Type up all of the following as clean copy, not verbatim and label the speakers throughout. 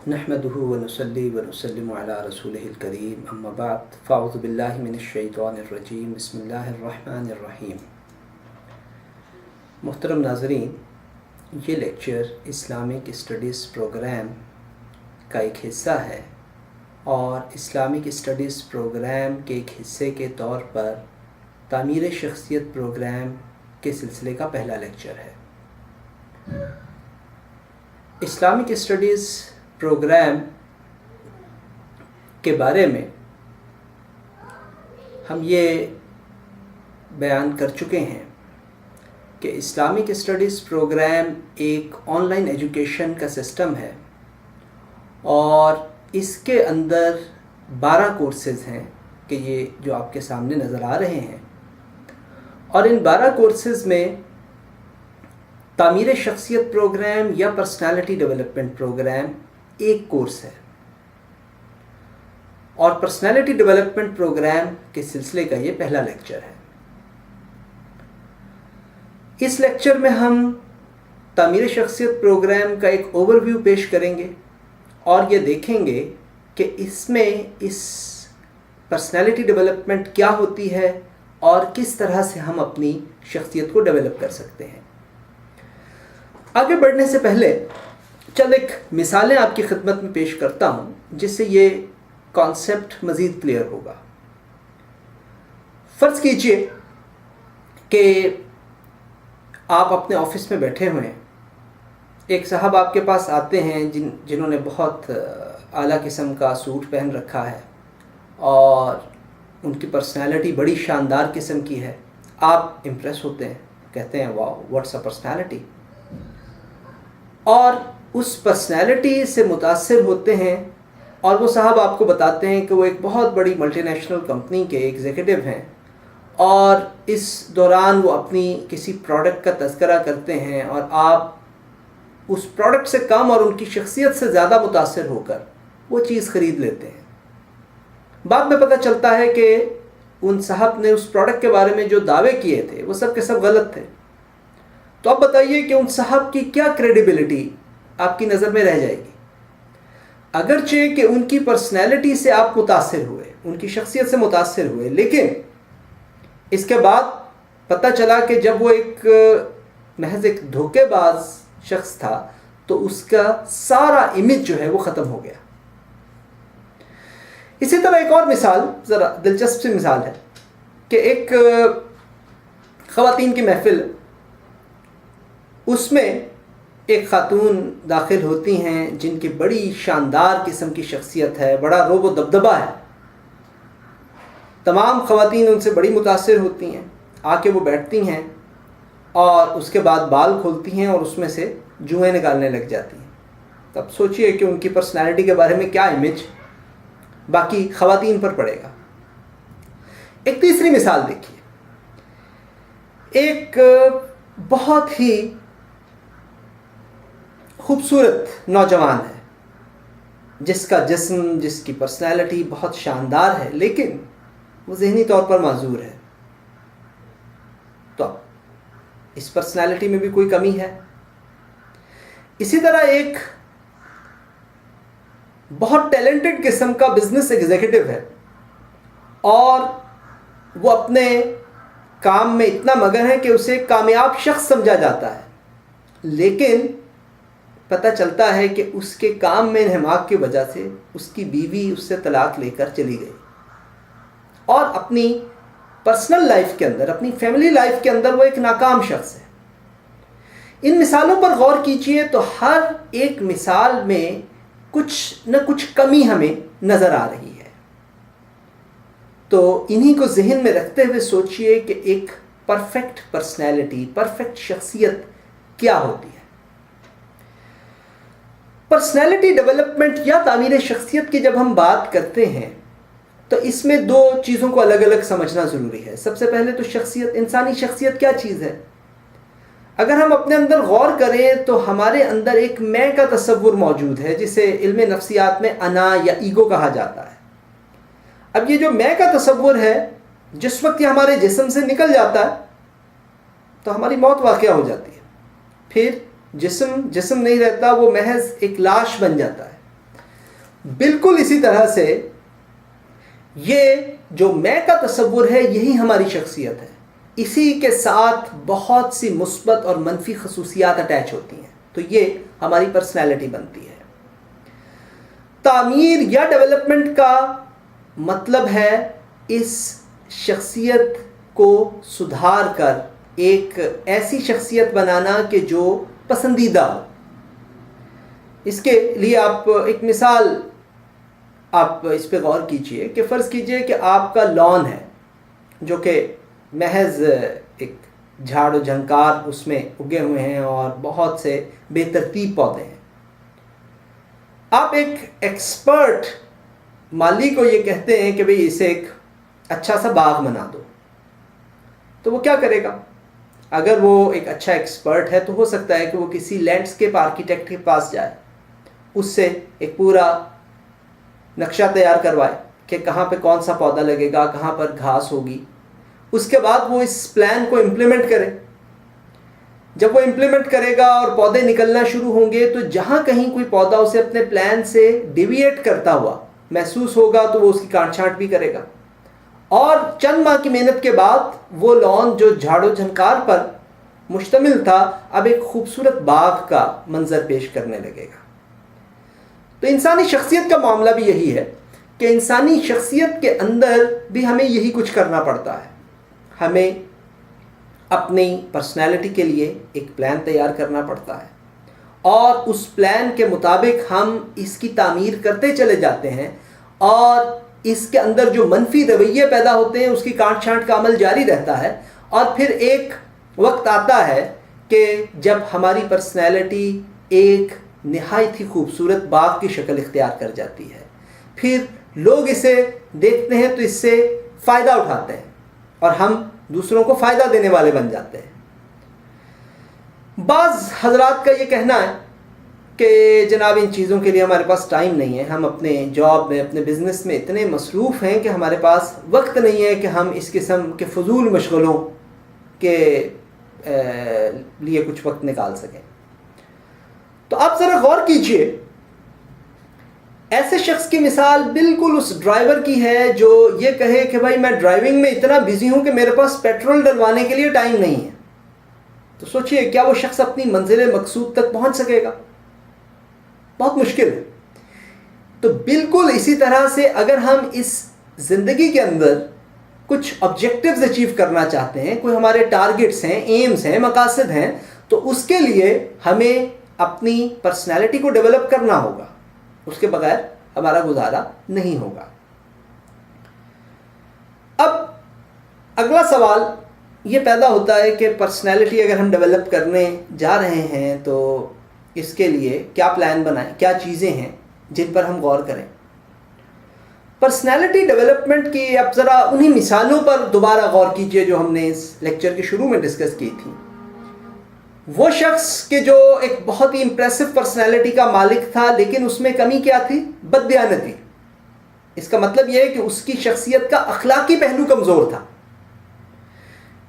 Speaker 1: نحمده ونصلي ونسلم على رسوله الكريم اما بعد فاعوذ باللہ من الشیطان الرجیم بسم اللہ الرحمن الرحیم۔ محترم ناظرین، یہ لیکچر اسلامک اسٹڈیز پروگرام کا ایک حصہ ہے اور اسلامک اسٹڈیز پروگرام کے ایک حصے کے طور پر تعمیر شخصیت پروگرام کے سلسلے کا پہلا لیکچر ہے۔ اسلامک اسٹڈیز پروگرام کے بارے میں ہم یہ بیان کر چکے ہیں کہ اسلامک اسٹڈیز پروگرام ایک آن لائن ایجوکیشن کا سسٹم ہے اور اس کے اندر 12 کورسز ہیں کہ یہ جو آپ کے سامنے نظر آ رہے ہیں، اور ان 12 کورسز میں تعمیر شخصیت پروگرام یا پرسنالٹی ڈیولپمنٹ پروگرام ایک کورس ہے، اور پرسنالٹی ڈیولپمنٹ پروگرام کے سلسلے کا یہ پہلا لیکچر ہے۔ اس لیکچر میں ہم تعمیر شخصیت پروگرام کا ایک اوور ویو پیش کریں گے اور یہ دیکھیں گے کہ اس میں اس پرسنالٹی ڈیولپمنٹ کیا ہوتی ہے اور کس طرح سے ہم اپنی شخصیت کو ڈیولپ کر سکتے ہیں۔ آگے بڑھنے سے پہلے چند ایک مثالیں آپ کی خدمت میں پیش کرتا ہوں جس سے یہ کانسیپٹ مزید کلیئر ہوگا۔ فرض کیجئے کہ آپ اپنے آفس میں بیٹھے ہوئے ہیں، ایک صاحب آپ کے پاس آتے ہیں جنہوں نے بہت اعلیٰ قسم کا سوٹ پہن رکھا ہے اور ان کی پرسنالٹی بڑی شاندار قسم کی ہے۔ آپ امپریس ہوتے ہیں، کہتے ہیں واو واٹس اے پرسنالٹی، اور اس پرسنالٹی سے متاثر ہوتے ہیں اور وہ صاحب آپ کو بتاتے ہیں کہ وہ ایک بہت بڑی ملٹی نیشنل کمپنی کے ایگزیکٹو ہیں، اور اس دوران وہ اپنی کسی پروڈکٹ کا تذکرہ کرتے ہیں اور آپ اس پروڈکٹ سے کم اور ان کی شخصیت سے زیادہ متاثر ہو کر وہ چیز خرید لیتے ہیں۔ بعد میں پتہ چلتا ہے کہ ان صاحب نے اس پروڈکٹ کے بارے میں جو دعوے کیے تھے وہ سب کے سب غلط تھے۔ تو اب بتائیے کہ ان صاحب کی کیا کریڈیبلٹی آپ کی نظر میں رہ جائے گی؟ اگرچہ کہ ان کی پرسنالٹی سے آپ متاثر ہوئے، ان کی شخصیت سے متاثر ہوئے، لیکن اس کے بعد پتہ چلا کہ جب وہ محض ایک دھوکے باز شخص تھا تو اس کا سارا امیج جو ہے وہ ختم ہو گیا۔ اسی طرح ایک اور مثال، ذرا دلچسپ سی مثال ہے کہ ایک خواتین کی محفل، اس میں ایک خاتون داخل ہوتی ہیں جن کی بڑی شاندار قسم کی شخصیت ہے، بڑا روب و دبدبہ ہے، تمام خواتین ان سے بڑی متاثر ہوتی ہیں، آ کے وہ بیٹھتی ہیں اور اس کے بعد بال کھولتی ہیں اور اس میں سے جوئیں نکالنے لگ جاتی ہیں۔ تب سوچئے کہ ان کی پرسنالٹی کے بارے میں کیا امیج باقی خواتین پر پڑے گا۔ ایک تیسری مثال دیکھیے، ایک بہت ہی خوبصورت نوجوان ہے جس کا جسم، جس کی پرسنالٹی بہت شاندار ہے، لیکن وہ ذہنی طور پر معذور ہے۔ تو اس پرسنالٹی میں بھی کوئی کمی ہے۔ اسی طرح ایک بہت ٹیلنٹڈ قسم کا بزنس ایگزیکٹو ہے اور وہ اپنے کام میں اتنا مگن ہے کہ اسے کامیاب شخص سمجھا جاتا ہے، لیکن پتہ چلتا ہے کہ اس کے کام میں انہماک کی وجہ سے اس کی بیوی اس سے طلاق لے کر چلی گئی، اور اپنی پرسنل لائف کے اندر، اپنی فیملی لائف کے اندر وہ ایک ناکام شخص ہے۔ ان مثالوں پر غور کیجئے تو ہر ایک مثال میں کچھ نہ کچھ کمی ہمیں نظر آ رہی ہے۔ تو انہی کو ذہن میں رکھتے ہوئے سوچئے کہ ایک پرفیکٹ پرسنالٹی، پرفیکٹ شخصیت کیا ہوتی ہے۔ پرسنالٹی ڈیولپمنٹ یا تعمیر شخصیت کی جب ہم بات کرتے ہیں تو اس میں 2 چیزوں کو الگ الگ سمجھنا ضروری ہے۔ سب سے پہلے تو شخصیت، انسانی شخصیت کیا چیز ہے؟ اگر ہم اپنے اندر غور کریں تو ہمارے اندر ایک میں کا تصور موجود ہے جسے علم نفسیات میں انا یا ایگو کہا جاتا ہے۔ اب یہ جو میں کا تصور ہے، جس وقت یہ ہمارے جسم سے نکل جاتا ہے تو ہماری موت واقع ہو جاتی ہے، پھر جسم نہیں رہتا، وہ محض ایک لاش بن جاتا ہے۔ بالکل اسی طرح سے یہ جو میں کا تصور ہے یہی ہماری شخصیت ہے، اسی کے ساتھ بہت سی مثبت اور منفی خصوصیات اٹیچ ہوتی ہیں، تو یہ ہماری پرسنالٹی بنتی ہے۔ تعمیر یا ڈیولپمنٹ کا مطلب ہے اس شخصیت کو سدھار کر ایک ایسی شخصیت بنانا کہ جو پسندیدہ ہو۔ اس کے لیے آپ ایک مثال آپ اس پہ غور کیجئے کہ فرض کیجئے کہ آپ کا لان ہے جو کہ محض ایک جھاڑ و جھنکار اس میں اگے ہوئے ہیں اور بہت سے بے ترتیب پودے ہیں۔ آپ ایک ایکسپرٹ مالی کو یہ کہتے ہیں کہ بھئی اسے ایک اچھا سا باغ بنا دو، تو وہ کیا کرے گا؟ اگر وہ ایک اچھا ایکسپرٹ ہے تو ہو سکتا ہے کہ وہ کسی لینڈسکیپ آرکیٹیکٹ کے پاس جائے، اس سے ایک پورا نقشہ تیار کروائے کہ کہاں پہ کون سا پودا لگے گا، کہاں پر گھاس ہوگی، اس کے بعد وہ اس پلان کو امپلیمنٹ کرے۔ جب وہ امپلیمنٹ کرے گا اور پودے نکلنا شروع ہوں گے تو جہاں کہیں کوئی پودا اسے اپنے پلان سے ڈیویٹ کرتا ہوا محسوس ہوگا تو وہ اس کی کاٹ چھانٹ بھی کرے گا، اور چند ماہ کی محنت کے بعد وہ لان جو جھاڑ و جھنکار پر مشتمل تھا اب ایک خوبصورت باغ کا منظر پیش کرنے لگے گا۔ تو انسانی شخصیت کا معاملہ بھی یہی ہے کہ انسانی شخصیت کے اندر بھی ہمیں یہی کچھ کرنا پڑتا ہے۔ ہمیں اپنی پرسنالٹی کے لیے ایک پلان تیار کرنا پڑتا ہے، اور اس پلان کے مطابق ہم اس کی تعمیر کرتے چلے جاتے ہیں، اور اس کے اندر جو منفی رویے پیدا ہوتے ہیں اس کی کاٹ چھانٹ کا عمل جاری رہتا ہے، اور پھر ایک وقت آتا ہے کہ جب ہماری پرسنالٹی ایک نہایت ہی خوبصورت باغ کی شکل اختیار کر جاتی ہے۔ پھر لوگ اسے دیکھتے ہیں تو اس سے فائدہ اٹھاتے ہیں اور ہم دوسروں کو فائدہ دینے والے بن جاتے ہیں۔ بعض حضرات کا یہ کہنا ہے کہ جناب ان چیزوں کے لیے ہمارے پاس ٹائم نہیں ہے، ہم اپنے جاب میں اپنے بزنس میں اتنے مصروف ہیں کہ ہمارے پاس وقت نہیں ہے کہ ہم اس قسم کے فضول مشغلوں کے لیے کچھ وقت نکال سکیں۔ تو آپ ذرا غور کیجئے، ایسے شخص کی مثال بالکل اس ڈرائیور کی ہے جو یہ کہے کہ بھائی میں ڈرائیونگ میں اتنا بزی ہوں کہ میرے پاس پیٹرول ڈلوانے کے لیے ٹائم نہیں ہے۔ تو سوچئے کیا وہ شخص اپنی منزل مقصود تک پہنچ سکے گا؟ بہت مشکل ہے۔ تو بالکل اسی طرح سے اگر ہم اس زندگی کے اندر کچھ آبجیکٹیوز اچیو کرنا چاہتے ہیں، کوئی ہمارے ٹارگٹس ہیں، ایمز ہیں، مقاصد ہیں، تو اس کے لیے ہمیں اپنی پرسنالٹی کو ڈیولپ کرنا ہوگا، اس کے بغیر ہمارا گزارا نہیں ہوگا۔ اب اگلا سوال یہ پیدا ہوتا ہے کہ پرسنالٹی اگر ہم ڈیولپ کرنے جا رہے ہیں تو اس کے لیے کیا پلان بنائیں، کیا چیزیں ہیں جن پر ہم غور کریں۔ پرسنالٹی ڈیولپمنٹ کی اب ذرا انہی مثالوں پر دوبارہ غور کیجئے جو ہم نے اس لیکچر کے شروع میں ڈسکس کی تھی۔ وہ شخص کہ جو ایک بہت ہی امپریسو پرسنالٹی کا مالک تھا، لیکن اس میں کمی کیا تھی؟ بددیانتی۔ اس کا مطلب یہ ہے کہ اس کی شخصیت کا اخلاقی پہلو کمزور تھا۔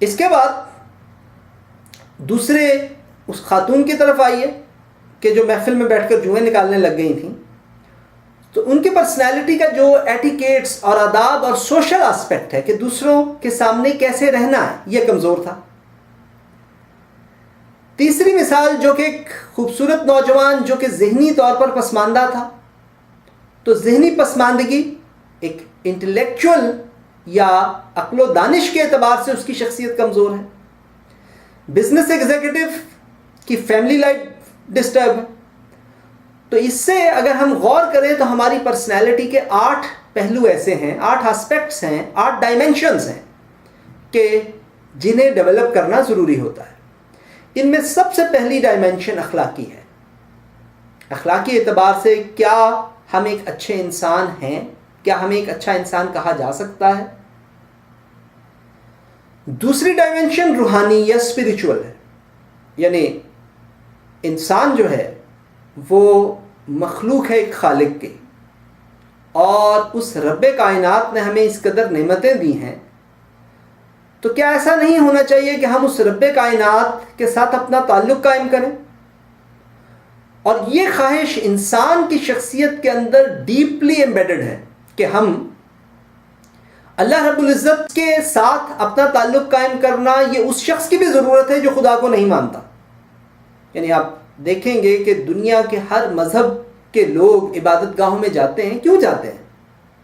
Speaker 1: اس کے بعد دوسرے اس خاتون کی طرف آئیے کہ جو محفل میں بیٹھ کر جوئیں نکالنے لگ گئی تھیں، تو ان کی پرسنالٹی کا جو ایٹیکیٹس اور آداب اور سوشل آسپیکٹ ہے کہ دوسروں کے سامنے کیسے رہنا ہے، یہ کمزور تھا۔ تیسری مثال جو کہ ایک خوبصورت نوجوان جو کہ ذہنی طور پر پسماندہ تھا، تو ذہنی پسماندگی ایک انٹلیکچول یا عقل و دانش کے اعتبار سے اس کی شخصیت کمزور ہے۔ بزنس ایگزیکٹو کی فیملی لائف ڈسٹرب ہے۔ تو اس سے اگر ہم غور کریں تو ہماری پرسنالٹی کے 8 پہلو ایسے ہیں، 8 آسپیکٹس ہیں، 8 ڈائمینشنز ہیں کہ جنہیں ڈیولپ کرنا ضروری ہوتا ہے۔ ان میں سب سے پہلی ڈائمینشن اخلاقی ہے۔ اخلاقی اعتبار سے کیا ہم ایک اچھے انسان ہیں؟ کیا ہمیں ایک اچھا انسان کہا جا سکتا ہے؟ دوسری ڈائمینشن روحانی یا اسپریچول ہے، یعنی انسان جو ہے وہ مخلوق ہے ایک خالق کی، اور اس رب کائنات نے ہمیں اس قدر نعمتیں دی ہیں، تو کیا ایسا نہیں ہونا چاہیے کہ ہم اس رب کائنات کے ساتھ اپنا تعلق قائم کریں؟ اور یہ خواہش انسان کی شخصیت کے اندر ڈیپلی ایمبیڈڈ ہے کہ ہم اللہ رب العزت کے ساتھ اپنا تعلق قائم کرنا یہ اس شخص کی بھی ضرورت ہے جو خدا کو نہیں مانتا. یعنی آپ دیکھیں گے کہ دنیا کے ہر مذہب کے لوگ عبادت گاہوں میں جاتے ہیں. کیوں جاتے ہیں؟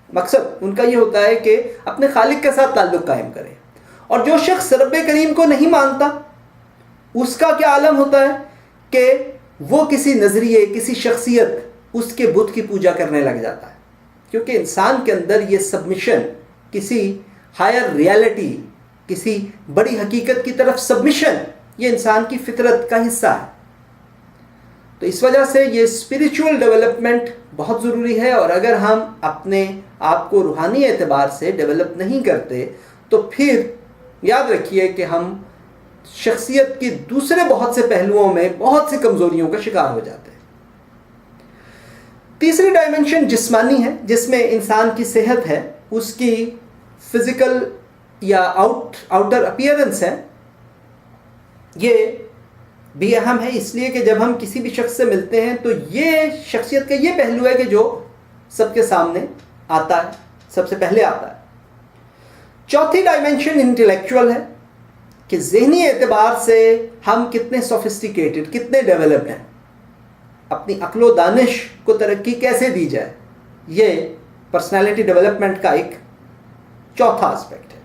Speaker 1: مقصد ان کا یہ ہوتا ہے کہ اپنے خالق کے ساتھ تعلق قائم کریں. اور جو شخص رب کریم کو نہیں مانتا اس کا کیا عالم ہوتا ہے کہ وہ کسی نظریے، کسی شخصیت، اس کے بت کی پوجا کرنے لگ جاتا ہے. کیونکہ انسان کے اندر یہ سبمیشن، کسی ہائر ریالٹی، کسی بڑی حقیقت کی طرف سبمیشن، یہ انسان کی فطرت کا حصہ ہے. تو اس وجہ سے یہ اسپریچول ڈیولپمنٹ بہت ضروری ہے. اور اگر ہم اپنے آپ کو روحانی اعتبار سے ڈیولپ نہیں کرتے تو پھر یاد رکھیے کہ ہم شخصیت کی دوسرے بہت سے پہلوؤں میں بہت سی کمزوریوں کا شکار ہو جاتے ہیں. تیسری ڈائمنشن جسمانی ہے، جس میں انسان کی صحت ہے، اس کی فزیکل یا آؤٹر اپیئرنس ہے. یہ بھی اہم ہے اس لیے کہ جب ہم کسی بھی شخص سے ملتے ہیں تو یہ شخصیت کا یہ پہلو ہے کہ جو سب کے سامنے آتا ہے، سب سے پہلے آتا ہے. چوتھی ڈائمنشن انٹلیکچوئل ہے کہ ذہنی اعتبار سے ہم کتنے سوفسٹیکیٹڈ، کتنے ڈیولپڈ ہیں، اپنی عقل و دانش کو ترقی کیسے دی جائے. یہ پرسنالٹی ڈیولپمنٹ کا ایک چوتھا اسپیکٹ ہے.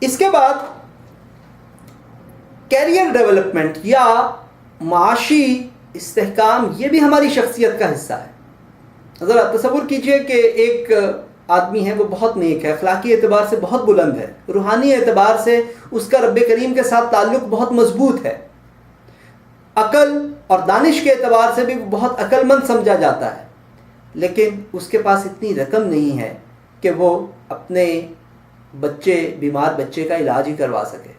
Speaker 1: اس کے بعد کیریئر ڈیولپمنٹ یا معاشی استحکام، یہ بھی ہماری شخصیت کا حصہ ہے. ذرا تصور کیجئے کہ ایک آدمی ہے، وہ بہت نیک ہے، اخلاقی اعتبار سے بہت بلند ہے، روحانی اعتبار سے اس کا رب کریم کے ساتھ تعلق بہت مضبوط ہے، عقل اور دانش کے اعتبار سے بھی بہت عقل مند سمجھا جاتا ہے، لیکن اس کے پاس اتنی رقم نہیں ہے کہ وہ اپنے بیمار بچے کا علاج ہی کروا سکے.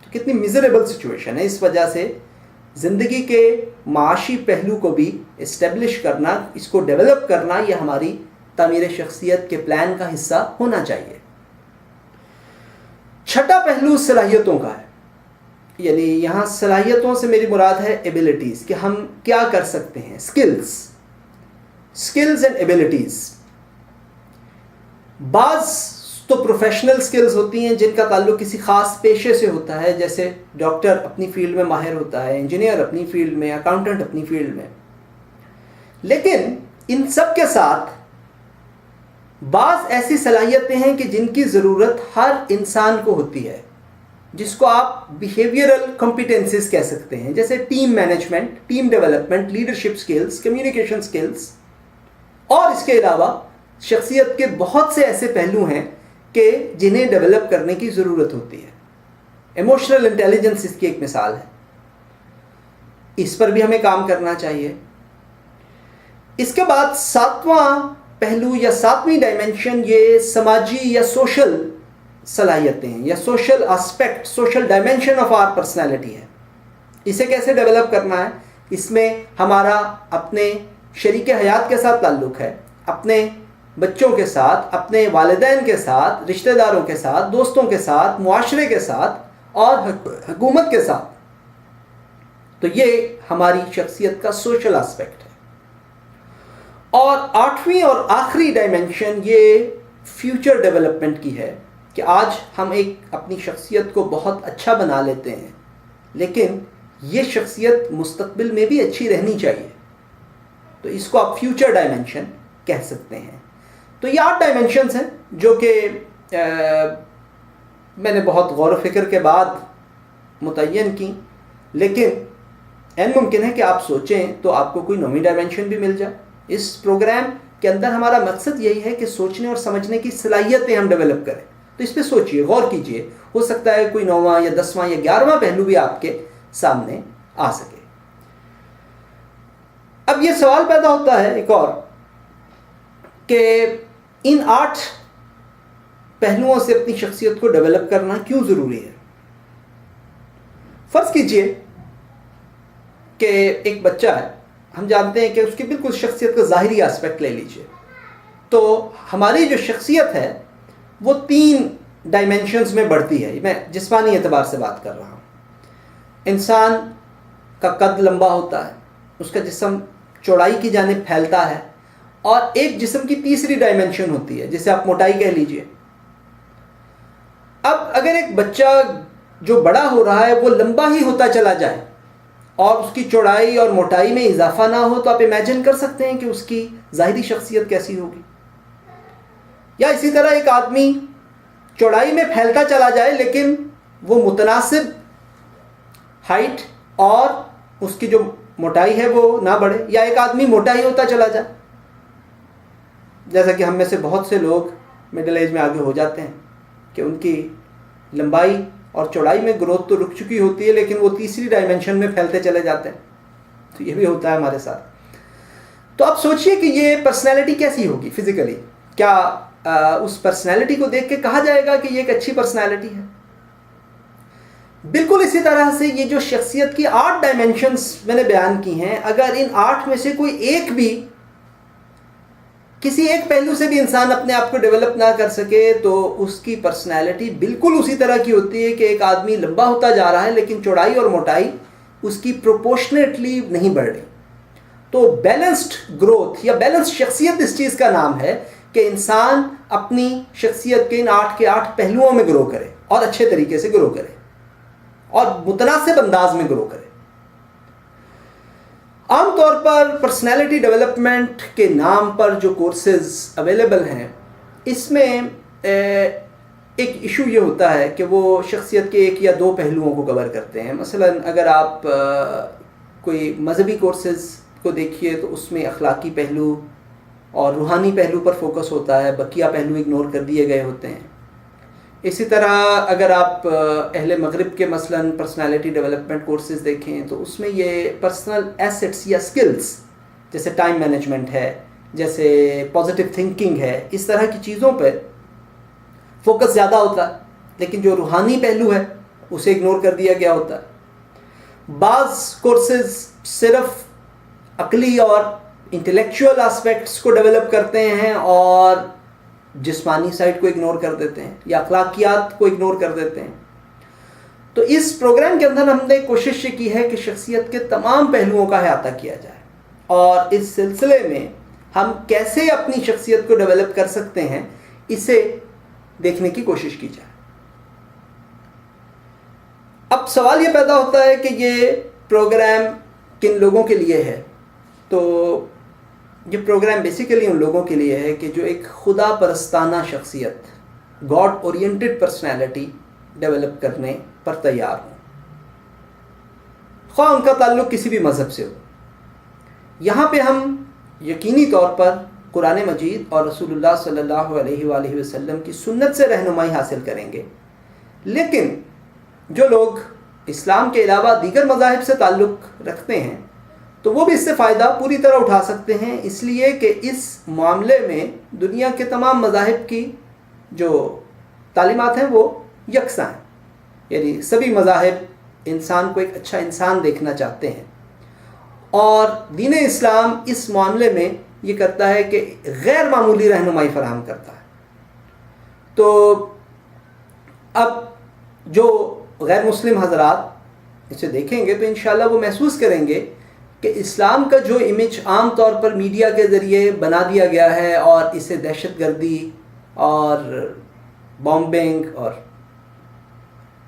Speaker 1: تو کتنی میزریبل سچویشن ہے. اس وجہ سے زندگی کے معاشی پہلو کو بھی اسٹیبلش کرنا، اس کو ڈیولپ کرنا، یہ ہماری تعمیر شخصیت کے پلان کا حصہ ہونا چاہیے. چھٹا پہلو صلاحیتوں کا ہے. یعنی یہاں صلاحیتوں سے میری مراد ہے ایبلٹیز، کہ ہم کیا کر سکتے ہیں. Skills and abilities. بعض تو پروفیشنل سکلز ہوتی ہیں جن کا تعلق کسی خاص پیشے سے ہوتا ہے، جیسے ڈاکٹر اپنی فیلڈ میں ماہر ہوتا ہے، انجینئر اپنی فیلڈ میں، اکاؤنٹنٹ اپنی فیلڈ میں. لیکن ان سب کے ساتھ بعض ایسی صلاحیتیں ہیں کہ جن کی ضرورت ہر انسان کو ہوتی ہے، جس کو آپ بیہیویئرل کمپیٹنسز کہہ سکتے ہیں، جیسے team management, team development, leadership skills, communication skills. اور اس کے علاوہ شخصیت کے بہت سے ایسے پہلو ہیں کہ جنہیں ڈیولپ کرنے کی ضرورت ہوتی ہے. ایموشنل انٹیلیجنس اس کی ایک مثال ہے. اس پر بھی ہمیں کام کرنا چاہیے. اس کے بعد ساتواں پہلو یا ساتویں ڈائمنشن یہ سماجی یا سوشل صلاحیتیں ہیں، یا social aspect, social dimension of our personality ہے. اسے کیسے ڈیولپ کرنا ہے؟ اس میں ہمارا اپنے شریک حیات کے ساتھ تعلق ہے، اپنے بچوں کے ساتھ، اپنے والدین کے ساتھ، رشتہ داروں کے ساتھ، دوستوں کے ساتھ، معاشرے کے ساتھ اور حکومت کے ساتھ. تو یہ ہماری شخصیت کا سوشل آسپیکٹ ہے. اور آٹھویں اور آخری ڈائمنشن یہ فیوچر ڈیولپمنٹ کی ہے کہ آج ہم ایک اپنی شخصیت کو بہت اچھا بنا لیتے ہیں، لیکن یہ شخصیت مستقبل میں بھی اچھی رہنی چاہیے. تو اس کو آپ فیوچر ڈائمنشن کہہ سکتے ہیں. تو یہ 8 ڈائمنشنز ہیں جو کہ میں نے بہت غور و فکر کے بعد متعین کی، لیکن این ممکن ہے کہ آپ سوچیں تو آپ کو کوئی 9ویں ڈائمنشن بھی مل جائے. اس پروگرام کے اندر ہمارا مقصد یہی ہے کہ سوچنے اور سمجھنے کی صلاحیتیں ہم ڈیولپ کریں. تو اس پہ سوچئے، غور کیجئے، ہو سکتا ہے کوئی 9واں یا 10واں یا 11واں پہلو بھی آپ کے سامنے آ سکے. اب یہ سوال پیدا ہوتا ہے ایک اور کہ ان 8 پہلوؤں سے اپنی شخصیت کو ڈیولپ کرنا کیوں ضروری ہے. فرض کیجئے کہ ایک بچہ ہے، ہم جانتے ہیں کہ اس کی بالکل شخصیت کا ظاہری آسپیکٹ لے لیجئے، تو ہماری جو شخصیت ہے وہ 3 ڈائمنشنز میں بڑھتی ہے. میں جسمانی اعتبار سے بات کر رہا ہوں. انسان کا قد لمبا ہوتا ہے، اس کا جسم چوڑائی کی جانب پھیلتا ہے، اور ایک جسم کی تیسری ڈائمنشن ہوتی ہے جسے آپ موٹائی کہہ لیجئے۔ اب اگر ایک بچہ جو بڑا ہو رہا ہے وہ لمبا ہی ہوتا چلا جائے اور اس کی چوڑائی اور موٹائی میں اضافہ نہ ہو، تو آپ امیجن کر سکتے ہیں کہ اس کی ظاہری شخصیت کیسی ہوگی۔ یا اسی طرح ایک آدمی چوڑائی میں پھیلتا چلا جائے لیکن وہ متناسب ہائٹ اور اس کی جو موٹائی ہے وہ نہ بڑھے، یا ایک آدمی موٹا ہی ہوتا چلا جائے، جیسا کہ ہم میں سے بہت سے لوگ مڈل ایج میں آگے ہو جاتے ہیں کہ ان کی لمبائی اور چوڑائی میں گروتھ تو رک چکی ہوتی ہے لیکن وہ تیسری ڈائمنشن میں پھیلتے چلے جاتے ہیں۔ تو یہ بھی ہوتا ہے ہمارے ساتھ۔ تو آپ سوچئے کہ یہ پرسنالٹی کیسی ہوگی فزیکلی؟ کیا اس پرسنالٹی کو دیکھ کے کہا جائے گا کہ یہ ایک اچھی پرسنالٹی ہے؟ بالکل اسی طرح سے یہ جو شخصیت کی 8 ڈائمنشنز میں نے بیان کی ہیں، اگر ان 8 میں سے کوئی ایک بھی، کسی ایک پہلو سے بھی انسان اپنے آپ کو ڈیولپ نہ کر سکے تو اس کی پرسنالٹی بالکل اسی طرح کی ہوتی ہے کہ ایک آدمی لمبا ہوتا جا رہا ہے لیکن چوڑائی اور موٹائی اس کی پروپورشنیٹلی نہیں بڑھ رہی۔ تو بیلنسڈ گروتھ یا بیلنسڈ شخصیت اس چیز کا نام ہے کہ انسان اپنی شخصیت کے ان 8 کے 8 پہلوؤں میں گرو کرے اور اچھے طریقے سے گرو کرے اور متناسب انداز میں گرو کرے۔ عام طور پر پرسنالٹی ڈیولپمنٹ کے نام پر جو کورسز اویلیبل ہیں، اس میں ایک ایشو یہ ہوتا ہے کہ وہ شخصیت کے 1 یا 2 پہلوؤں کو کور کرتے ہیں۔ مثلا اگر آپ کوئی مذہبی کورسز کو دیکھیے تو اس میں اخلاقی پہلو اور روحانی پہلو پر فوکس ہوتا ہے، بقیہ پہلو اگنور کر دیے گئے ہوتے ہیں۔ اسی طرح اگر آپ اہل مغرب کے مثلا پرسنالٹی ڈیولپمنٹ کورسز دیکھیں تو اس میں یہ پرسنل ایسٹس یا سکلز جیسے ٹائم مینجمنٹ ہے، جیسے پازیٹیو تھنکنگ ہے، اس طرح کی چیزوں پہ فوکس زیادہ ہوتا ہے، لیکن جو روحانی پہلو ہے اسے اگنور کر دیا گیا ہوتا ہے۔ بعض کورسز صرف عقلی اور انٹلیکچوئل اسپیکٹس کو ڈیولپ کرتے ہیں اور جسمانی سائڈ کو اگنور کر دیتے ہیں، یا اخلاقیات کو اگنور کر دیتے ہیں۔ تو اس پروگرام کے اندر ہم نے کوشش یہ کی ہے کہ شخصیت کے تمام پہلوؤں کا احاطہ کیا جائے، اور اس سلسلے میں ہم کیسے اپنی شخصیت کو ڈیولپ کر سکتے ہیں اسے دیکھنے کی کوشش کی جائے۔ اب سوال یہ پیدا ہوتا ہے کہ یہ پروگرام کن لوگوں کے لیے ہے؟ تو یہ پروگرام بیسیکلی ان لوگوں کے لیے ہے کہ جو ایک خدا پرستانہ شخصیت، گاڈ اورینٹڈ پرسنالٹی ڈیولپ کرنے پر تیار ہوں، خواہ ان کا تعلق کسی بھی مذہب سے ہو۔ یہاں پہ ہم یقینی طور پر قرآن مجید اور رسول اللہ صلی اللہ علیہ وآلہ وسلم کی سنت سے رہنمائی حاصل کریں گے، لیکن جو لوگ اسلام کے علاوہ دیگر مذاہب سے تعلق رکھتے ہیں تو وہ بھی اس سے فائدہ پوری طرح اٹھا سکتے ہیں، اس لیے کہ اس معاملے میں دنیا کے تمام مذاہب کی جو تعلیمات ہیں وہ یکساں ہیں، یعنی سبھی مذاہب انسان کو ایک اچھا انسان دیکھنا چاہتے ہیں، اور دین اسلام اس معاملے میں یہ کرتا ہے کہ غیر معمولی رہنمائی فراہم کرتا ہے۔ تو اب جو غیر مسلم حضرات اسے دیکھیں گے تو انشاءاللہ وہ محسوس کریں گے کہ اسلام کا جو امیج عام طور پر میڈیا کے ذریعے بنا دیا گیا ہے اور اسے دہشت گردی اور بامبنگ اور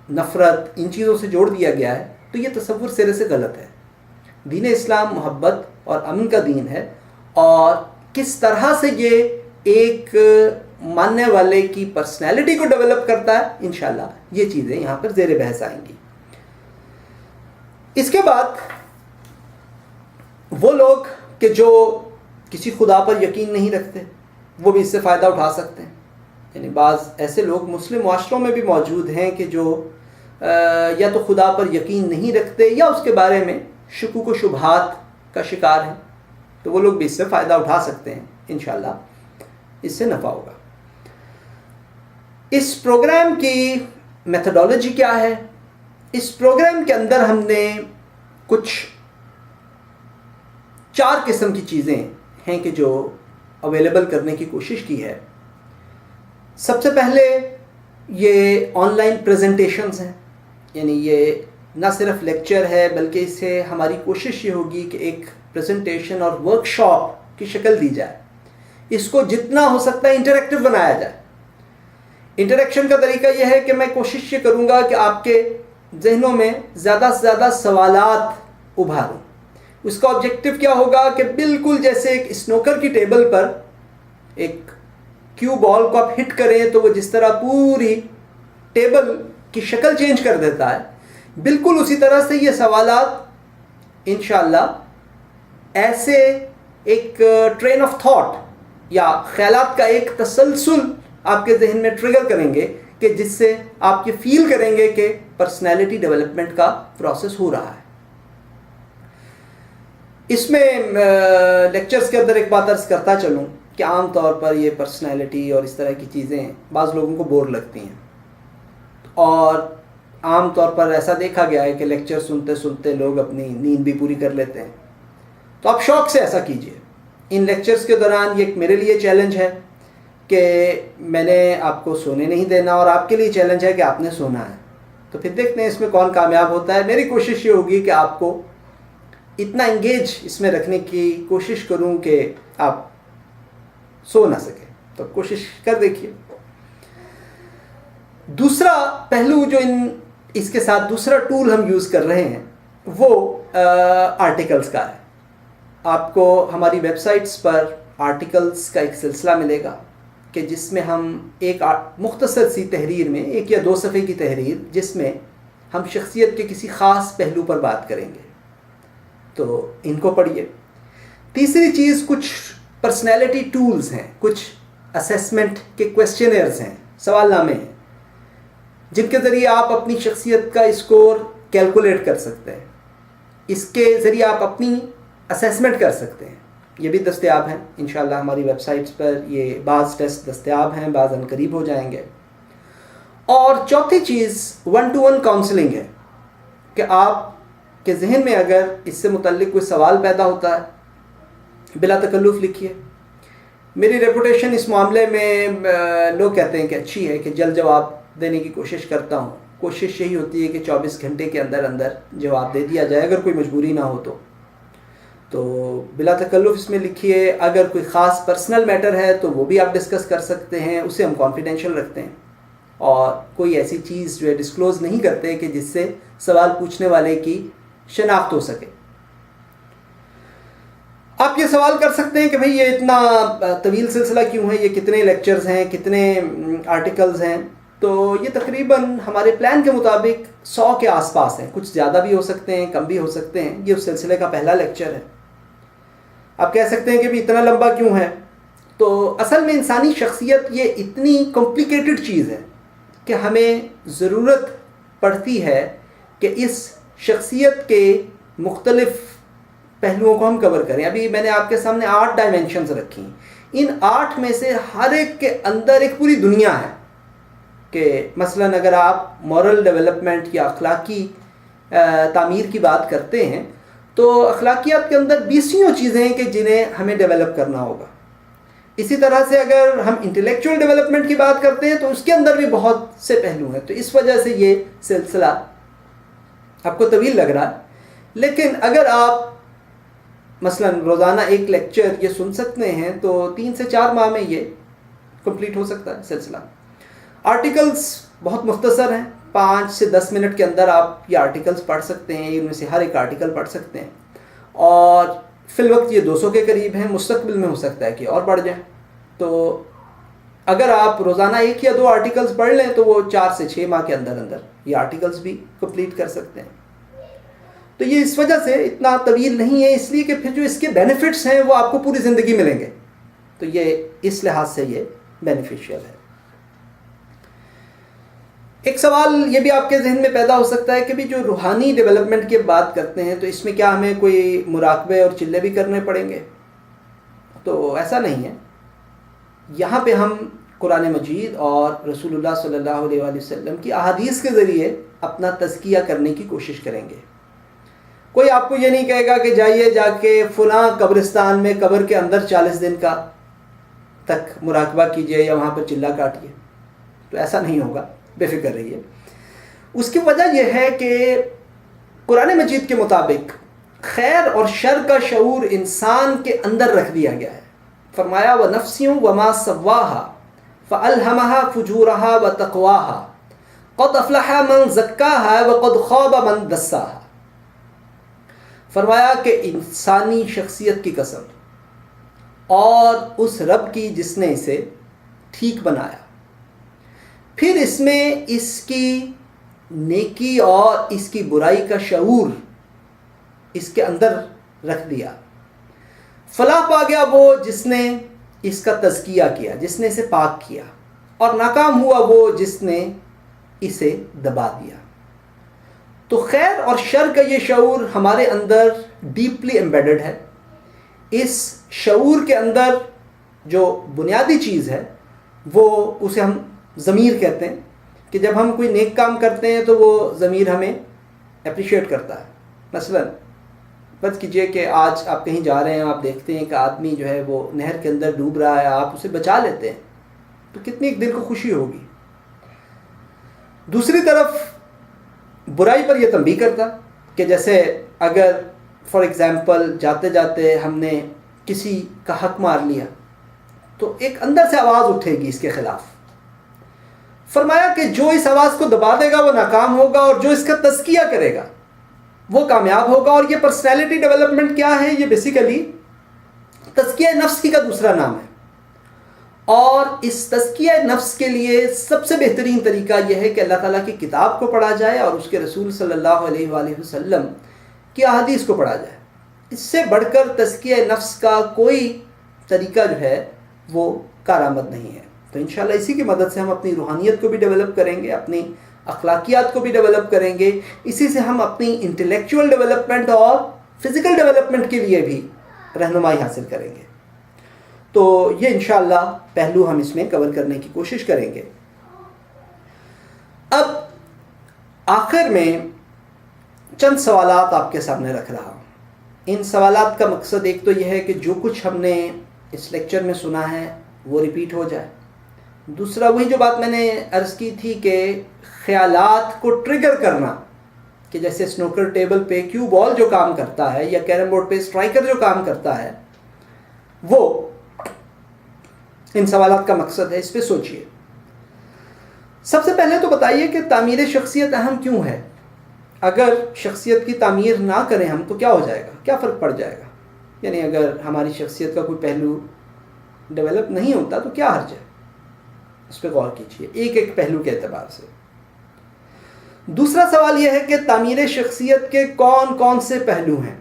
Speaker 1: نفرت ان چیزوں سے جوڑ دیا گیا ہے، تو یہ تصور سرے سے غلط ہے۔ دین اسلام محبت اور امن کا دین ہے، اور کس طرح سے یہ ایک ماننے والے کی پرسنالٹی کو ڈیولپ کرتا ہے، انشاءاللہ یہ چیزیں یہاں پر زیر بحث آئیں گی۔ اس کے بعد وہ لوگ کہ جو کسی خدا پر یقین نہیں رکھتے وہ بھی اس سے فائدہ اٹھا سکتے ہیں، یعنی بعض ایسے لوگ مسلم معاشروں میں بھی موجود ہیں کہ جو یا تو خدا پر یقین نہیں رکھتے یا اس کے بارے میں شکوک و شبہات کا شکار ہیں، تو وہ لوگ بھی اس سے فائدہ اٹھا سکتے ہیں، انشاءاللہ اس سے نفع ہوگا۔ اس پروگرام کی میتھڈالوجی کیا ہے؟ اس پروگرام کے اندر ہم نے کچھ 4 قسم کی چیزیں ہیں کہ جو اویلیبل کرنے کی کوشش کی ہے۔ سب سے پہلے یہ آن لائن پریزنٹیشنز ہیں، یعنی یہ نہ صرف لیکچر ہے بلکہ اسے ہماری کوشش یہ ہوگی کہ ایک پریزنٹیشن اور ورک شاپ کی شکل دی جائے. اس کو جتنا ہو سکتا ہے انٹریکٹیو بنایا جائے. انٹریکشن کا طریقہ یہ ہے کہ میں کوشش یہ کروں گا کہ آپ کے ذہنوں میں زیادہ سے زیادہ سوالات ابھاروں. اس کا آبجیکٹو کیا ہوگا کہ بالکل جیسے ایک اسنوکر کی ٹیبل پر ایک کیو بال کو آپ ہٹ کریں تو وہ جس طرح پوری ٹیبل کی شکل چینج کر دیتا ہے، بالکل اسی طرح سے یہ سوالات انشاءاللہ ایسے ایک ٹرین آف تھاٹ یا خیالات کا ایک تسلسل آپ کے ذہن میں ٹریگر کریں گے کہ جس سے آپ یہ فیل کریں گے کہ پرسنالٹی ڈیولپمنٹ کا پروسیس ہو رہا ہے. اس میں لیکچرز کے اندر ایک بات عرض کرتا چلوں کہ عام طور پر یہ پرسنالٹی اور اس طرح کی چیزیں بعض لوگوں کو بور لگتی ہیں، اور عام طور پر ایسا دیکھا گیا ہے کہ لیکچر سنتے سنتے لوگ اپنی نیند بھی پوری کر لیتے ہیں. تو آپ شوق سے ایسا کیجئے. ان لیکچرز کے دوران یہ ایک میرے لیے چیلنج ہے کہ میں نے آپ کو سونے نہیں دینا، اور آپ کے لیے چیلنج ہے کہ آپ نے سونا ہے. تو پھر دیکھتے ہیں اس میں کون کامیاب ہوتا ہے. میری کوشش یہ ہوگی کہ آپ کو اتنا انگیج اس میں رکھنے کی کوشش کروں کہ آپ سو نہ سکیں. تو کوشش کر دیکھیے. دوسرا پہلو جو اس کے ساتھ دوسرا ٹول ہم یوز کر رہے ہیں وہ آرٹیکلز کا ہے. آپ کو ہماری ویب سائٹس پر آرٹیکلز کا ایک سلسلہ ملے گا کہ جس میں ہم ایک مختصر سی تحریر میں 1 یا 2 صفحے کی تحریر جس میں ہم شخصیت کے کسی خاص پہلو پر بات کریں گے، تو ان کو پڑھیے. تیسری چیز کچھ پرسنالٹی ٹولز ہیں، کچھ اسیسمنٹ کے کویسچنرز ہیں، سوال نامے ہیں جن کے ذریعے آپ اپنی شخصیت کا اسکور کیلکولیٹ کر سکتے ہیں. اس کے ذریعے آپ اپنی اسیسمنٹ کر سکتے ہیں. یہ بھی دستیاب ہیں انشاءاللہ ہماری ویب سائٹس پر. یہ بعض ٹیسٹ دستیاب ہیں، بعض ان قریب ہو جائیں گے. اور چوتھی چیز 1-to-1 کاؤنسلنگ ہے کہ آپ کے ذہن میں اگر اس سے متعلق کوئی سوال پیدا ہوتا ہے بلا تکلف لکھیے. میری ریپوٹیشن اس معاملے میں لوگ کہتے ہیں کہ اچھی ہے کہ جلد جواب دینے کی کوشش کرتا ہوں. کوشش یہی ہوتی ہے کہ 24 گھنٹے کے اندر اندر جواب دے دیا جائے اگر کوئی مجبوری نہ ہو تو بلا تکلف اس میں لکھیے. اگر کوئی خاص پرسنل میٹر ہے تو وہ بھی آپ ڈسکس کر سکتے ہیں، اسے ہم کانفیڈینشیل رکھتے ہیں اور کوئی ایسی چیز جو ہے ڈسکلوز نہیں کرتے کہ جس سے سوال پوچھنے والے کی شناخت ہو سکے. آپ یہ سوال کر سکتے ہیں کہ بھئی یہ اتنا طویل سلسلہ کیوں ہے، یہ کتنے لیکچرز ہیں، کتنے آرٹیکلز ہیں. تو یہ تقریباً ہمارے پلان کے مطابق 100 کے آس پاس ہیں. کچھ زیادہ بھی ہو سکتے ہیں، کم بھی ہو سکتے ہیں. یہ اس سلسلے کا پہلا لیکچر ہے. آپ کہہ سکتے ہیں کہ بھی اتنا لمبا کیوں ہے. تو اصل میں انسانی شخصیت یہ اتنی کمپلیکیٹڈ چیز ہے کہ ہمیں ضرورت پڑتی ہے کہ اس شخصیت کے مختلف پہلوؤں کو ہم کور کریں. ابھی میں نے آپ کے سامنے 8 ڈائمینشنز رکھی. ان 8 میں سے ہر ایک کے اندر ایک پوری دنیا ہے کہ مثلاً اگر آپ مورل ڈیولپمنٹ یا اخلاقی تعمیر کی بات کرتے ہیں تو اخلاقیات کے اندر 20 چیزیں ہیں کہ جنہیں ہمیں ڈیولپ کرنا ہوگا. اسی طرح سے اگر ہم انٹلیکچوئل ڈیولپمنٹ کی بات کرتے ہیں تو اس کے اندر بھی بہت سے پہلو ہیں. تو اس وجہ سے یہ سلسلہ آپ کو طویل لگ رہا ہے. لیکن اگر آپ مثلاً روزانہ ایک لیکچر یہ سن سکتے ہیں تو 3 سے 4 ماہ میں یہ کمپلیٹ ہو سکتا ہے سلسلہ. آرٹیکلز بہت مختصر ہیں، 5 سے 10 منٹ کے اندر آپ یہ آرٹیکلز پڑھ سکتے ہیں. ان میں سے ہر ایک آرٹیکل پڑھ سکتے ہیں اور فی الوقت یہ 200 کے قریب ہیں. مستقبل میں ہو سکتا ہے کہ اور بڑھ جائیں. تو اگر آپ روزانہ 1 یا 2 آرٹیکلز پڑھ لیں تو وہ 4 سے 6 ماہ کے اندر اندر یہ آرٹیکلز بھی کمپلیٹ کر سکتے ہیں. تو یہ اس وجہ سے اتنا طویل نہیں ہے، اس لیے کہ پھر جو اس کے بینیفٹس ہیں وہ آپ کو پوری زندگی ملیں گے. تو یہ اس لحاظ سے یہ بینیفیشیل ہے. ایک سوال یہ بھی آپ کے ذہن میں پیدا ہو سکتا ہے کہ بھی جو روحانی ڈیولپمنٹ کی بات کرتے ہیں تو اس میں کیا ہمیں کوئی مراقبے اور چلے بھی کرنے پڑیں گے؟ تو ایسا نہیں ہے. یہاں پہ ہم قرآن مجید اور رسول اللہ صلی اللہ علیہ وآلہ وسلم کی احادیث کے ذریعے اپنا تزکیہ کرنے کی کوشش کریں گے. کوئی آپ کو یہ نہیں کہے گا کہ جائیے جا کے فلاں قبرستان میں قبر کے اندر 40 دن کا تک مراقبہ کیجئے یا وہاں پر چلہ کاٹیے. تو ایسا نہیں ہوگا، بے فکر رہیے. اس کی وجہ یہ ہے کہ قرآن مجید کے مطابق خیر اور شر کا شعور انسان کے اندر رکھ دیا گیا ہے. فرمایا وَنَفْسٍ وَمَا سَوَّاهَا فَأَلْهَمَهَا فُجُورَهَا وَتَقْوَاهَا قَدْ أَفْلَحَ مَنْ زَكَّاهَا وَقَدْ خَابَ مَنْ دَسَّاهَا. فرمایا کہ انسانی شخصیت کی قسم اور اس رب کی جس نے اسے ٹھیک بنایا، پھر اس میں اس کی نیکی اور اس کی برائی کا شعور اس کے اندر رکھ دیا. فلاح پا گیا وہ جس نے اس کا تزکیہ کیا، جس نے اسے پاک کیا، اور ناکام ہوا وہ جس نے اسے دبا دیا. تو خیر اور شر کا یہ شعور ہمارے اندر ڈیپلی ایمبیڈڈ ہے. اس شعور کے اندر جو بنیادی چیز ہے وہ اسے ہم ضمیر کہتے ہیں، کہ جب ہم کوئی نیک کام کرتے ہیں تو وہ ضمیر ہمیں اپریشیٹ کرتا ہے. مثلا فرض کیجئے کہ آج آپ کہیں جا رہے ہیں، آپ دیکھتے ہیں کہ آدمی جو ہے وہ نہر کے اندر ڈوب رہا ہے، آپ اسے بچا لیتے ہیں تو کتنی ایک دل کو خوشی ہوگی. دوسری طرف برائی پر یہ تنبیہ کرتا کہ جیسے اگر فار ایگزامپل جاتے جاتے ہم نے کسی کا حق مار لیا تو ایک اندر سے آواز اٹھے گی اس کے خلاف. فرمایا کہ جو اس آواز کو دبا دے گا وہ ناکام ہوگا، اور جو اس کا تزکیہ کرے گا وہ کامیاب ہوگا. اور یہ پرسنالٹی ڈیولپمنٹ کیا ہے؟ یہ بیسیکلی تزکیہ نفس کی کا دوسرا نام ہے. اور اس تزکیہ نفس کے لیے سب سے بہترین طریقہ یہ ہے کہ اللہ تعالیٰ کی کتاب کو پڑھا جائے اور اس کے رسول صلی اللہ علیہ وآلہ وسلم کی احادیث کو پڑھا جائے. اس سے بڑھ کر تزکیہ نفس کا کوئی طریقہ جو ہے وہ کارآمد نہیں ہے. تو انشاءاللہ اسی کی مدد سے ہم اپنی روحانیت کو بھی ڈیولپ کریں گے، اپنی اخلاقیات کو بھی ڈیولپ کریں گے. اسی سے ہم اپنی انٹلیکچوئل ڈیولپمنٹ اور فزیکل ڈیولپمنٹ کے لیے بھی رہنمائی حاصل کریں گے. تو یہ انشاءاللہ پہلو ہم اس میں کور کرنے کی کوشش کریں گے. اب آخر میں چند سوالات آپ کے سامنے رکھ رہا ہوں. ان سوالات کا مقصد ایک تو یہ ہے کہ جو کچھ ہم نے اس لیکچر میں سنا ہے وہ ریپیٹ ہو جائے. دوسرا وہی جو بات میں نے عرض کی تھی کہ خیالات کو ٹریگر کرنا، کہ جیسے سنوکر ٹیبل پہ کیو بال جو کام کرتا ہے یا کیرم بورڈ پہ اسٹرائکر جو کام کرتا ہے، وہ ان سوالات کا مقصد ہے. اس پہ سوچئے. سب سے پہلے تو بتائیے کہ تعمیر شخصیت اہم کیوں ہے؟ اگر شخصیت کی تعمیر نہ کریں ہم تو کیا ہو جائے گا؟ کیا فرق پڑ جائے گا؟ یعنی اگر ہماری شخصیت کا کوئی پہلو ڈیولپ نہیں ہوتا تو کیا حرج ہے؟ اس پہ غور کیجیے ایک ایک پہلو کے اعتبار سے. دوسرا سوال یہ ہے کہ تعمیر شخصیت کے کون کون سے پہلو ہیں؟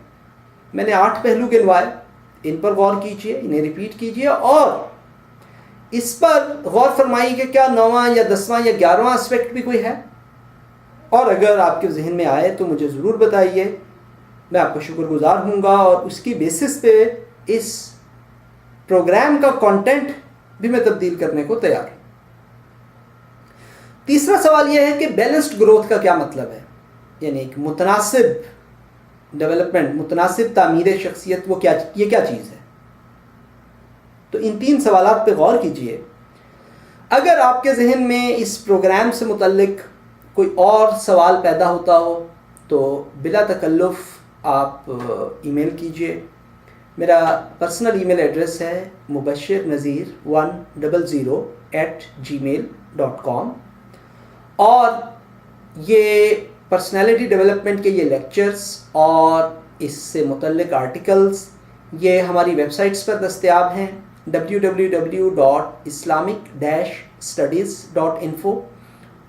Speaker 1: میں نے 8 پہلو گنوائے. ان پر غور کیجیے، انہیں ریپیٹ کیجیے اور اس پر غور فرمائیے کہ کیا 9واں یا 10واں یا 11واں اسپیکٹ بھی کوئی ہے. اور اگر آپ کے ذہن میں آئے تو مجھے ضرور بتائیے، میں آپ کا شکر گزار ہوں گا، اور اس کی بیسس پہ اس پروگرام کا کنٹینٹ بھی میں تبدیل کرنے کو تیار ہوں. تیسرا سوال یہ ہے کہ بیلنسڈ گروتھ کا کیا مطلب ہے؟ یعنی ایک متناسب ڈیولپمنٹ، متناسب تعمیر شخصیت، یہ کیا چیز ہے؟ تو ان 3 سوالات پہ غور کیجئے. اگر آپ کے ذہن میں اس پروگرام سے متعلق کوئی اور سوال پیدا ہوتا ہو تو بلا تکلف آپ ای میل کیجئے. میرا پرسنل ای میل ایڈریس ہے mubashir100@gmail.com. اور یہ پرسنالٹی ڈیولپمنٹ کے یہ لیکچرز اور اس سے متعلق آرٹیکلز یہ ہماری ویب سائٹس پر دستیاب ہیں www.islamic-studies.info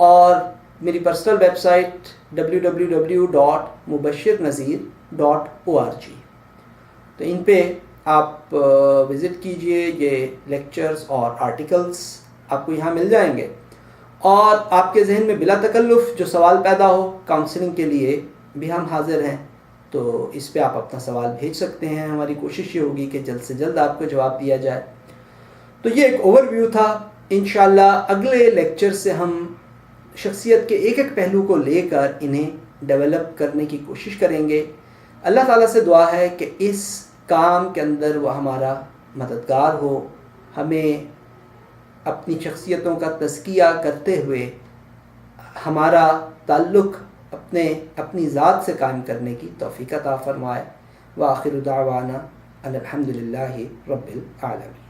Speaker 1: اور میری پرسنل ویب سائٹ www.mubashirnazir.org. تو ان پہ آپ وزٹ کیجئے. یہ لیکچرز اور آرٹیکلز آپ کو یہاں مل جائیں گے. اور آپ کے ذہن میں بلا تکلف جو سوال پیدا ہو، کاؤنسلنگ کے لیے بھی ہم حاضر ہیں، تو اس پہ آپ اپنا سوال بھیج سکتے ہیں. ہماری کوشش یہ ہوگی کہ جلد سے جلد آپ کو جواب دیا جائے. تو یہ ایک اوور ویو تھا. انشاءاللہ اگلے لیکچر سے ہم شخصیت کے ایک ایک پہلو کو لے کر انہیں ڈیولپ کرنے کی کوشش کریں گے. اللہ تعالیٰ سے دعا ہے کہ اس کام کے اندر وہ ہمارا مددگار ہو، ہمیں اپنی شخصیتوں کا تزکیہ کرتے ہوئے ہمارا تعلق اپنی ذات سے قائم کرنے کی توفیق عطا فرمائے۔ وآخر دعوانا ان الحمد للہ رب العالمین۔